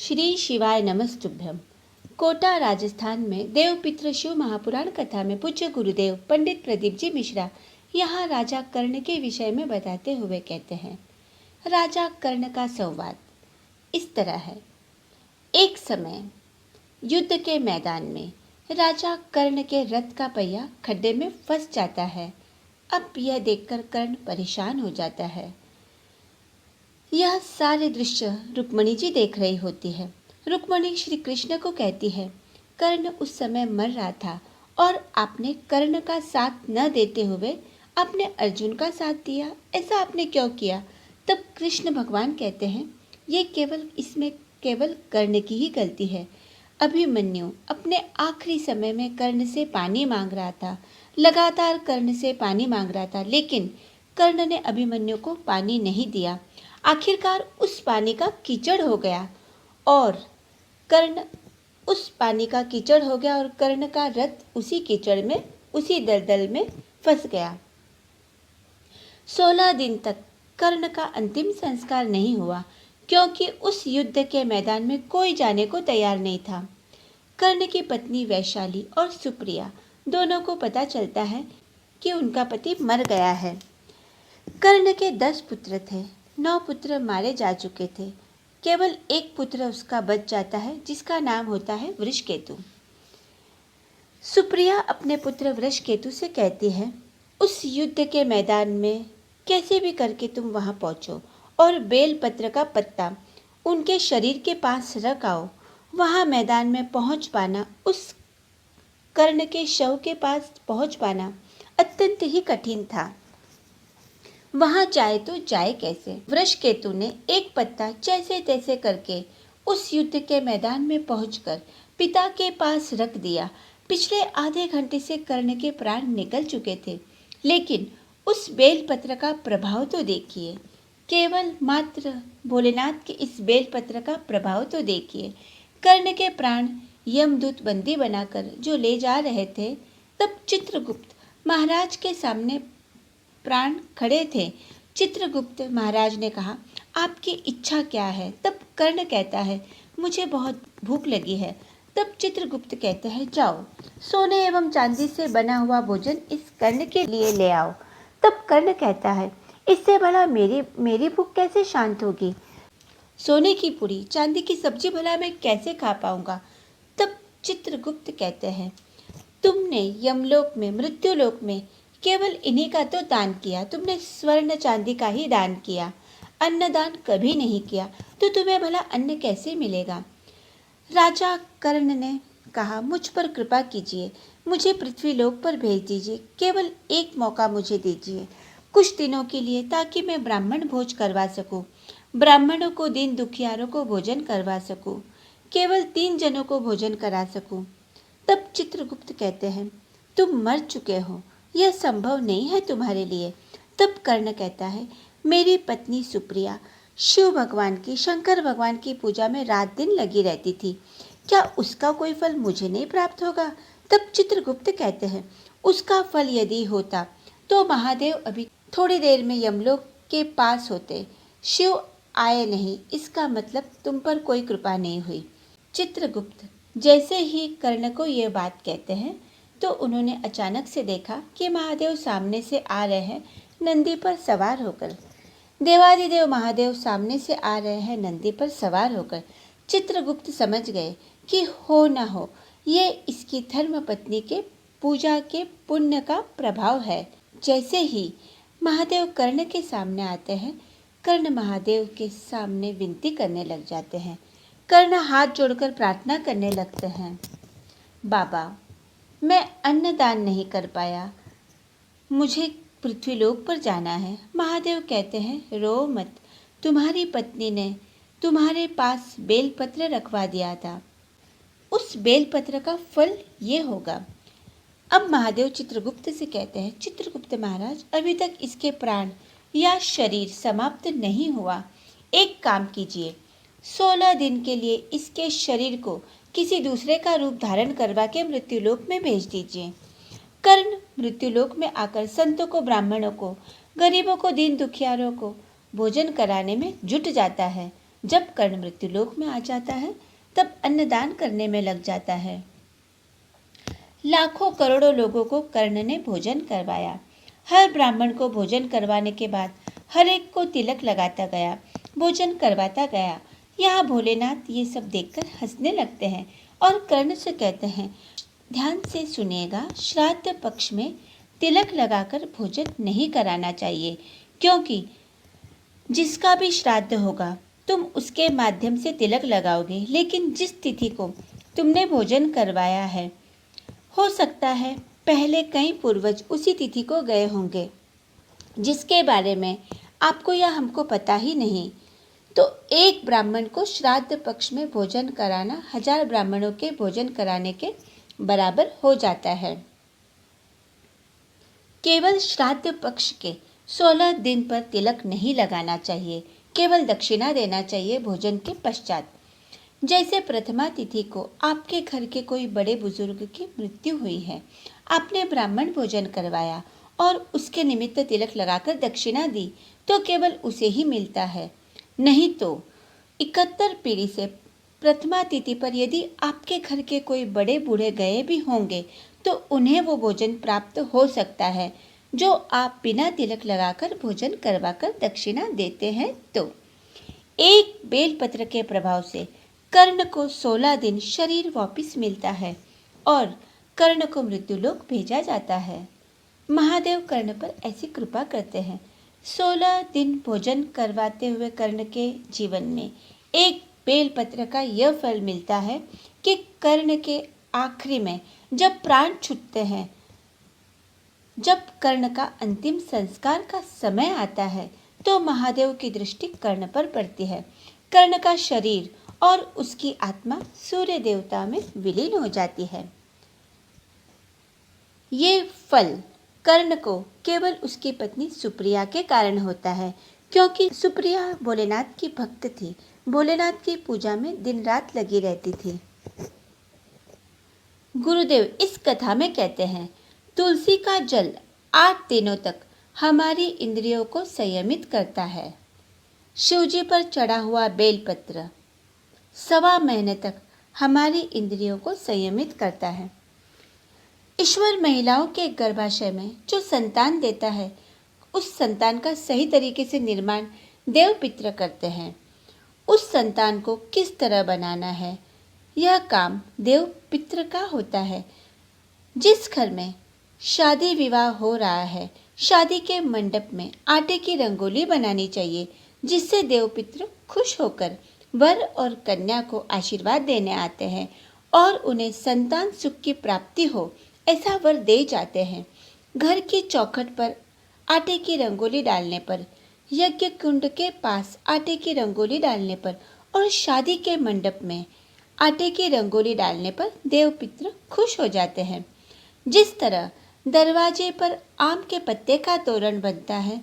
श्री शिवाय नमस्तुभ्यम। कोटा राजस्थान में देवपित्र शिव महापुराण कथा में पूज्य गुरुदेव पंडित प्रदीप जी मिश्रा यहाँ राजा कर्ण के विषय में बताते हुए कहते हैं। राजा कर्ण का संवाद इस तरह है। एक समय युद्ध के मैदान में राजा कर्ण के रथ का पहिया खड्डे में फंस जाता है। अब यह देखकर कर्ण परेशान हो जाता है। यह सारे दृश्य रुक्मणी जी देख रही होती है। रुक्मणी श्री कृष्ण को कहती है, कर्ण उस समय मर रहा था और आपने कर्ण का साथ न देते हुए आपने अर्जुन का साथ दिया। ऐसा आपने क्यों किया? तब कृष्ण भगवान कहते हैं, इसमें केवल कर्ण की ही गलती है। अभिमन्यु अपने आखिरी समय में कर्ण से पानी मांग रहा था, लगातार कर्ण से पानी मांग रहा था, लेकिन कर्ण ने अभिमन्यु को पानी नहीं दिया। आखिरकार उस पानी का कीचड़ हो गया और कर्ण का रथ उसी कीचड़ में, उसी दलदल में फंस गया। 16 दिन तक कर्ण का अंतिम संस्कार नहीं हुआ, क्योंकि उस युद्ध के मैदान में कोई जाने को तैयार नहीं था। कर्ण की पत्नी वैशाली और सुप्रिया दोनों को पता चलता है कि उनका पति मर गया है। कर्ण के 10 पुत्र थे, 9 पुत्र मारे जा चुके थे। केवल एक पुत्र उसका बच जाता है, जिसका नाम होता है वृषकेतु। सुप्रिया अपने पुत्र वृषकेतु से कहती है, उस युद्ध के मैदान में कैसे भी करके तुम वहां पहुंचो और बेलपत्र का पत्ता उनके शरीर के पास रख आओ। वहां मैदान में पहुंच पाना, उस कर्ण के शव के पास पहुंच पाना अत्यंत ही कठिन था। वहां जाए तो जाए कैसे? वृषकेतु ने एक पत्ता जैसे तैसे करके उस युद्ध के मैदान में पहुंचकर पिता के पास रख दिया। पिछले आधे घंटे से कर्ण के प्राण निकल चुके थे, लेकिन उस बेलपत्र का प्रभाव तो देखिए। केवल मात्र भोलेनाथ के इस बेलपत्र का प्रभाव तो देखिए। कर्ण के प्राण यमदूत बंदी बनाकर जो ले जा रहे थे, तब चित्रगुप्त महाराज के सामने प्राण खड़े थे। चित्रगुप्त महाराज ने कहा, आपकी इच्छा क्या है? तब कर्ण कहता है, मुझे बहुत भूख लगी है। तब चित्रगुप्त कहते हैं, जाओ सोने एवं चांदी से बना हुआ भोजन इस कर्ण के लिए ले आओ। तब कर्ण कहता है, इससे भला मेरी भूख कैसे शांत होगी? सोने की पूरी, चांदी की सब्जी भला मैं कैसे खा पाऊंगा? तब चित्रगुप्त कहते हैं, तुमने यमलोक में, मृत्युलोक में केवल इन्हीं का तो दान किया। तुमने स्वर्ण चांदी का ही दान किया, अन्न दान कभी नहीं किया, तो तुम्हें भला अन्न कैसे मिलेगा? राजा कर्ण ने कहा, मुझ पर कृपा कीजिए, मुझे पृथ्वीलोक पर भेज दीजिए। केवल एक मौका मुझे दीजिए, कुछ दिनों के लिए, ताकि मैं ब्राह्मण भोज करवा सकूं, ब्राह्मणों को, दीन दुखियारों को भोजन करवा सकूं, केवल 3 जनों को भोजन करा सकूं। तब चित्रगुप्त कहते हैं, तुम मर चुके हो, यह संभव नहीं है तुम्हारे लिए। तब कर्ण कहता है, मेरी पत्नी सुप्रिया शिव भगवान की, शंकर भगवान की पूजा में रात दिन लगी रहती थी, क्या उसका कोई फल मुझे नहीं प्राप्त होगा? तब चित्रगुप्त कहते हैं, उसका फल यदि होता तो महादेव अभी थोड़ी देर में यमलोक के पास होते। शिव आए नहीं, इसका मतलब तुम पर कोई कृपा नहीं हुई। चित्रगुप्त जैसे ही कर्ण को यह बात कहते हैं, तो उन्होंने अचानक से देखा कि महादेव सामने से आ रहे हैं नंदी पर सवार होकर। देवादिदेव महादेव सामने से आ रहे हैं नंदी पर सवार होकर। चित्रगुप्त समझ गए कि हो न हो ये इसकी धर्म पत्नी के पूजा के पुण्य का प्रभाव है। जैसे ही महादेव कर्ण के सामने आते हैं, कर्ण महादेव के सामने विनती करने लग जाते हैं। कर्ण हाथ जोड़कर प्रार्थना करने लगते हैं, बाबा मैं अन्नदान नहीं कर पाया, मुझे पृथ्वीलोक पर जाना है। महादेव कहते हैं, रो मत, तुम्हारी पत्नी ने तुम्हारे पास बेलपत्र रखवा दिया था, उस बेलपत्र का फल ये होगा। अब महादेव चित्रगुप्त से कहते हैं, चित्रगुप्त महाराज, अभी तक इसके प्राण या शरीर समाप्त नहीं हुआ। एक काम कीजिए, 16 दिन के लिए इसके शरीर को किसी दूसरे का रूप धारण करवा के मृत्युलोक में भेज दीजिए। कर्ण मृत्युलोक में आकर संतों को, ब्राह्मणों को, गरीबों को, दीन दुखियारों को भोजन कराने में जुट जाता है। जब कर्ण मृत्युलोक में आ जाता है तब अन्नदान करने में लग जाता है। लाखों करोड़ों लोगों को कर्ण ने भोजन करवाया। हर ब्राह्मण को भोजन करवाने के बाद हर एक को तिलक लगाता गया, भोजन करवाता गया। यहाँ भोलेनाथ ये सब देखकर हंसने लगते हैं और कर्ण से कहते हैं, ध्यान से सुनिएगा, श्राद्ध पक्ष में तिलक लगाकर भोजन नहीं कराना चाहिए, क्योंकि जिसका भी श्राद्ध होगा तुम उसके माध्यम से तिलक लगाओगे, लेकिन जिस तिथि को तुमने भोजन करवाया है, हो सकता है पहले कई पूर्वज उसी तिथि को गए होंगे जिसके बारे में आपको या हमको पता ही नहीं। तो एक ब्राह्मण को श्राद्ध पक्ष में भोजन कराना 1000 ब्राह्मणों के भोजन कराने के बराबर हो जाता है। केवल श्राद्ध पक्ष के 16 दिन पर तिलक नहीं लगाना चाहिए, केवल दक्षिणा देना चाहिए भोजन के पश्चात। जैसे प्रथमा तिथि को आपके घर के कोई बड़े बुजुर्ग की मृत्यु हुई है, आपने ब्राह्मण भोजन करवाया और उसके निमित्त तिलक लगाकर दक्षिणा दी, तो केवल उसे ही मिलता है। नहीं तो 71 पीढ़ी से प्रथमा तिथि पर यदि आपके घर के कोई बड़े बूढ़े गए भी होंगे तो उन्हें वो भोजन प्राप्त हो सकता है जो आप बिना तिलक लगाकर भोजन करवाकर दक्षिणा देते हैं। तो एक बेलपत्र के प्रभाव से कर्ण को 16 दिन शरीर वापस मिलता है और कर्ण को मृत्युलोक भेजा जाता है। महादेव कर्ण पर ऐसी कृपा करते हैं। 16 दिन भोजन करवाते हुए कर्ण के जीवन में एक बेलपत्र का यह फल मिलता है कि कर्ण के आखिरी में जब प्राण छूटते हैं, जब कर्ण का अंतिम संस्कार का समय आता है, तो महादेव की दृष्टि कर्ण पर पड़ती है। कर्ण का शरीर और उसकी आत्मा सूर्य देवता में विलीन हो जाती है। ये फल कर्ण को केवल उसकी पत्नी सुप्रिया के कारण होता है, क्योंकि सुप्रिया भोलेनाथ की भक्त थी, भोलेनाथ की पूजा में दिन रात लगी रहती थी। गुरुदेव इस कथा में कहते हैं, तुलसी का जल 8 दिनों तक हमारी इंद्रियों को संयमित करता है। शिवजी पर चढ़ा हुआ बेलपत्र 1.25 महीने तक हमारी इंद्रियों को संयमित करता है। ईश्वर महिलाओं के गर्भाशय में जो संतान देता है, उस संतान का सही तरीके से निर्माण देव पित्र करते हैं। उस संतान को किस तरह बनाना है, यह काम देव पित्र का होता है। जिस घर में शादी विवाह हो रहा है, शादी के मंडप में आटे की रंगोली बनानी चाहिए, जिससे देव पित्र खुश होकर वर और कन्या को आशीर्वाद देने आते हैं और उन्हें संतान सुख की प्राप्ति हो, ऐसा वर दे जाते हैं। घर की चौखट पर आटे की रंगोली डालने पर, यज्ञ कुंड के पास आटे की रंगोली डालने पर और शादी के मंडप में आटे की रंगोली डालने पर देव पित्र खुश हो जाते हैं। जिस तरह दरवाजे पर आम के पत्ते का तोरण बनता है,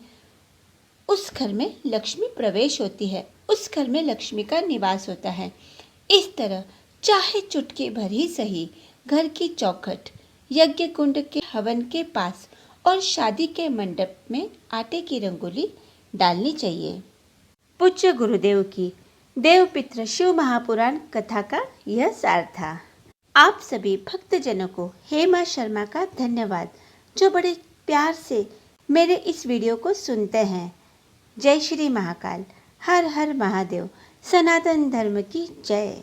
उस घर में लक्ष्मी प्रवेश होती है, उस घर में लक्ष्मी का निवास होता है। इस तरह चाहे चुटकी भर ही सही घर की चौखट, यज्ञ कुंड के हवन के पास और शादी के मंडप में आटे की रंगोली डालनी चाहिए। पूज्य गुरुदेव की देवपित्र शिव महापुराण कथा का यह सार था। आप सभी भक्तजनों को हेमा शर्मा का धन्यवाद, जो बड़े प्यार से मेरे इस वीडियो को सुनते हैं। जय श्री महाकाल, हर हर महादेव, सनातन धर्म की जय।